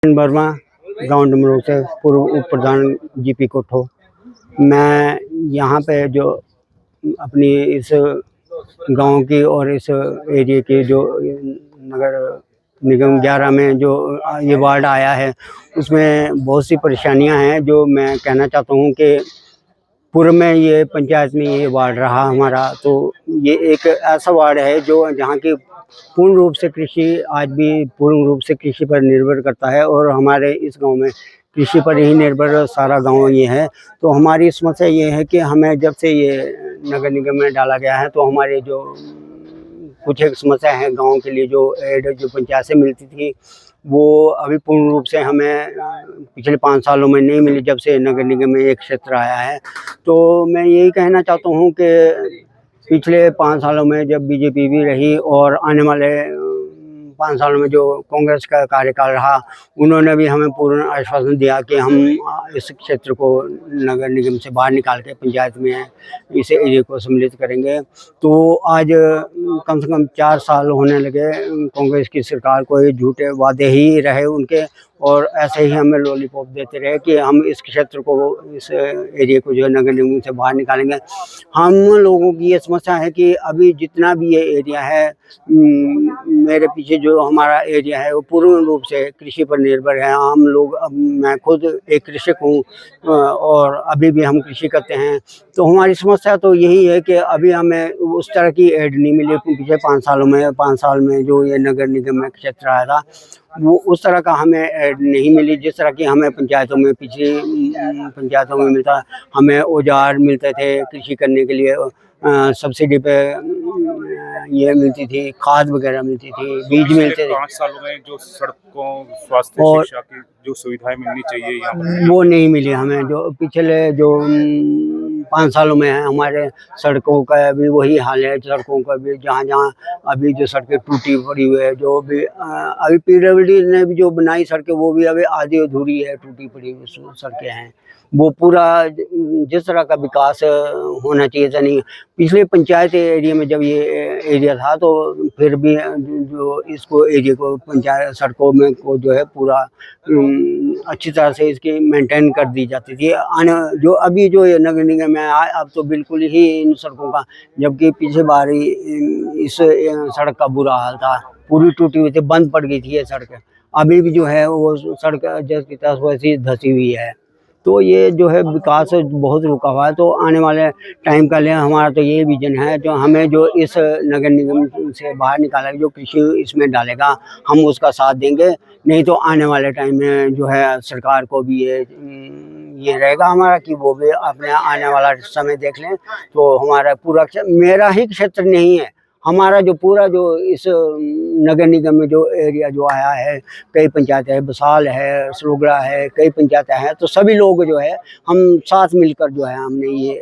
वर्मा, गांव डमरू से पूर्व उप प्रधान जीपी कोठो। मैं यहाँ पे जो अपनी इस गांव की और इस एरिया की जो नगर निगम 11 में जो ये वार्ड आया है, उसमें बहुत सी परेशानियां हैं जो मैं कहना चाहता हूँ कि पूर्व में ये पंचायत में ये वार्ड रहा हमारा। तो ये एक ऐसा वार्ड है जो जहाँ की पूर्ण रूप से कृषि आज भी पूर्ण रूप से कृषि पर निर्भर करता है और हमारे इस गांव में कृषि पर ही निर्भर सारा गांव ये है। तो हमारी समस्या ये है कि हमें जब से ये नगर निगम में डाला गया है तो हमारे जो कुछ एक समस्या है गांव के लिए, जो एड जो पंचायत से मिलती थी वो अभी पूर्ण रूप से हमें पिछले 5 सालों में नहीं मिली जब से नगर निगम में एक क्षेत्र आया है। तो मैं यही कहना चाहता हूँ कि पिछले 5 सालों में जब बीजेपी भी रही और आने वाले 5 सालों में जो कांग्रेस का कार्यकाल रहा, उन्होंने भी हमें पूर्ण आश्वासन दिया कि हम इस क्षेत्र को नगर निगम से बाहर निकाल के पंचायत में इस एरिया को सम्मिलित करेंगे। तो आज कम से कम 4 साल होने लगे कांग्रेस की सरकार को, ये झूठे वादे ही रहे उनके और ऐसे ही हमें लॉलीपॉप देते रहे कि हम इस क्षेत्र को, इस एरिया को जो है नगर निगम से बाहर निकालेंगे। हम लोगों की ये समस्या है कि अभी जितना भी ये एरिया है, मेरे पीछे जो हमारा एरिया है वो पूर्ण रूप से कृषि पर निर्भर है। हम लोग, अब मैं खुद एक कृषक हूँ और अभी भी हम कृषि करते हैं। तो हमारी समस्या तो यही है कि अभी हमें उस तरह की एड नहीं मिली पिछले 5 साल में जो ये नगर निगम में क्षेत्र आया था, वो उस तरह का हमें एड नहीं मिली जिस तरह की हमें पंचायतों में, पिछली पंचायतों में मिलता। हमें औजार मिलते थे कृषि करने के लिए, सब्सिडी पे ये मिलती थी, खाद वगैरह मिलती थी, बीज मिलते थे। 5 सालों में जो सड़कों, स्वास्थ्य, और शिक्षा की जो सुविधाएं मिलनी चाहिए यहाँ पर वो नहीं मिली हमें। जो पिछले जो 5 सालों में है हमारे सड़कों का भी वही हाल है। सड़कों का भी जहाँ जहाँ अभी जो सड़कें टूटी पड़ी हुई है, जो भी अभी पीडब्ल्यूडी ने भी जो बनाई सड़कें वो भी अभी आधी अधूरी है, टूटी पड़ी हुई सड़कें हैं। वो पूरा जिस तरह का विकास होना चाहिए था नहीं। पिछले पंचायत एरिया में जब ये एरिया था तो फिर भी जो इसको एरिया को पंचायत सड़कों में को जो है पूरा अच्छी तरह से इसकी मेंटेन कर दी जाती थी। आने जो अभी जो ये नगर निगम में आए अब तो बिल्कुल ही इन सड़कों का, जबकि पिछले बार ही इस सड़क का बुरा हाल था, पूरी टूटी हुई थी, बंद पड़ गई थी ये सड़क। अभी भी जो है वो सड़क जैसी वैसी धसी हुई है। तो ये जो है विकास बहुत रुका हुआ है। तो आने वाले टाइम का लिए हमारा तो ये विजन है, जो हमें जो इस नगर निगम से बाहर निकाला, जो कृषि इसमें डालेगा हम उसका साथ देंगे। नहीं तो आने वाले टाइम में जो है सरकार को भी ये रहेगा हमारा कि वो भी अपने आने वाला समय देख लें। तो हमारा पूरा मेरा ही क्षेत्र नहीं है, हमारा जो पूरा जो इस नगर निगम में जो एरिया जो आया है, कई पंचायतें है, बसाल है, सलुगड़ा है, कई पंचायतें हैं। तो सभी लोग जो है हम साथ मिलकर जो है हमने ये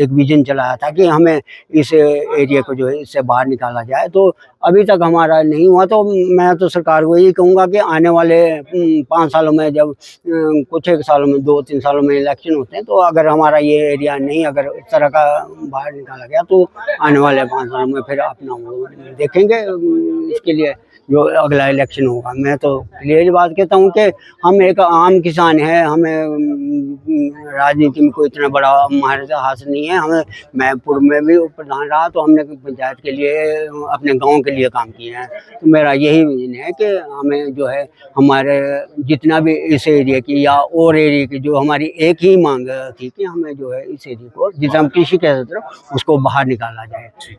एक विजन चलाया था कि हमें इस एरिया को जो है इससे बाहर निकाला जाए। तो अभी तक हमारा नहीं हुआ। तो मैं तो सरकार को यही कहूँगा कि आने वाले 5 सालों में, जब कुछ एक सालों में, 2-3 सालों में इलेक्शन होते हैं, तो अगर हमारा ये एरिया नहीं अगर इस तरह का बाहर निकाला गया तो आने वाले 5 सालों में फिर अपना वो देखेंगे इसके लिए जो अगला इलेक्शन होगा। मैं तो क्लियर बात कहता हूँ कि हम एक आम किसान हैं, हमें राजनीति में कोई इतना बड़ा महारत हासिल नहीं है। हमें, मैं पूर्व में भी उप प्रधान रहा तो हमने पंचायत के लिए, अपने गांव के लिए काम किए हैं। तो मेरा यही विजन है कि हमें जो है हमारे जितना भी इस एरिया की या और एरिया की, जो हमारी एक ही मांग थी कि हमें जो है इस एरिया को, जिसे हम कृषि के क्षेत्र, उसको बाहर निकाला जाए।